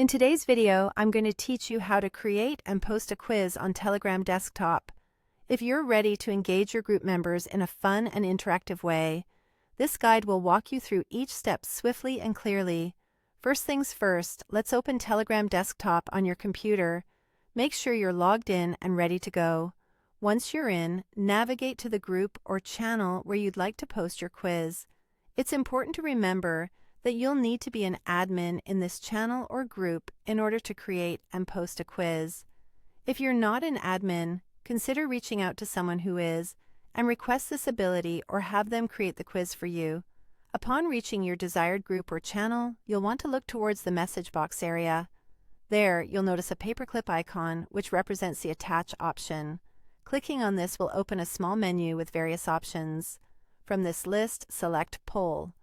In today's video, I'm going to teach you how to create and post a quiz on Telegram Desktop. If you're ready to engage your group members in a fun and interactive way, this guide will walk you through each step swiftly and clearly. First things first, let's open Telegram Desktop on your computer. Make sure you're logged in and ready to go. Once you're in, navigate to the group or channel where you'd like to post your quiz. It's important to remember that you'll need to be an admin in this channel or group in order to create and post a quiz. If you're not an admin, consider reaching out to someone who is and request this ability or have them create the quiz for you. Upon reaching your desired group or channel, you'll want to look towards the message box area. There, you'll notice a paperclip icon, which represents the Attach option. Clicking on this will open a small menu with various options. From this list, select Poll.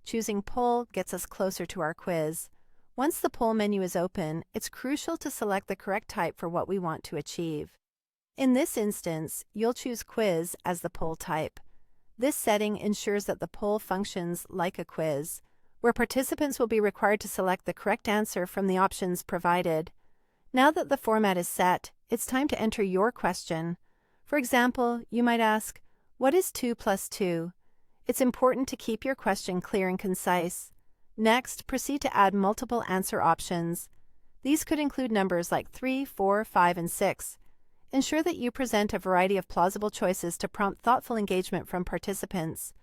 Choosing Poll gets us closer to our quiz. Once the Poll menu is open, it's crucial to select the correct type for what we want to achieve. In this instance, you'll choose Quiz as the poll type. This setting ensures that the poll functions like a quiz, where participants will be required to select the correct answer from the options provided. Now that the format is set, it's time to enter your question. For example, you might ask, "What is 2 plus 2?" It's important to keep your question clear and concise. Next, proceed to add multiple answer options. These could include numbers like 3, 4, 5, and 6. Ensure that you present a variety of plausible choices to prompt thoughtful engagement from participants.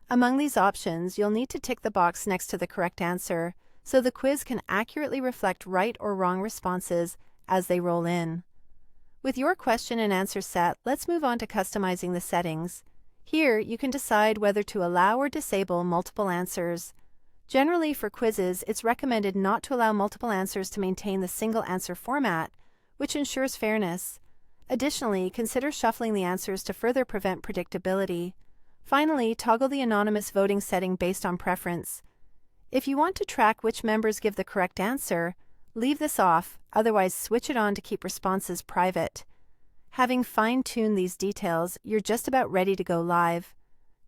Among these options, you'll need to tick the box next to the correct answer, so the quiz can accurately reflect right or wrong responses as they roll in. With your question and answer set, let's move on to customizing the settings. Here, you can decide whether to allow or disable multiple answers. Generally, for quizzes, it's recommended not to allow multiple answers to maintain the single answer format, which ensures fairness. Additionally, consider shuffling the answers to further prevent predictability. Finally, toggle the anonymous voting setting based on preference. If you want to track which members give the correct answer, leave this off, otherwise switch it on to keep responses private. Having fine-tuned these details, you're just about ready to go live.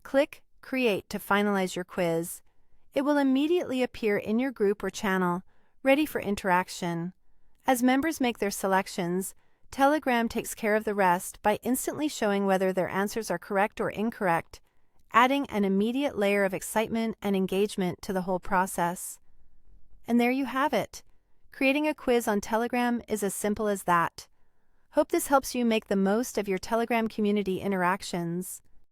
Click Create to finalize your quiz. It will immediately appear in your group or channel, ready for interaction. As members make their selections, Telegram takes care of the rest by instantly showing whether their answers are correct or incorrect, adding an immediate layer of excitement and engagement to the whole process. And there you have it. Creating a quiz on Telegram is as simple as that. Hope this helps you make the most of your Telegram community interactions.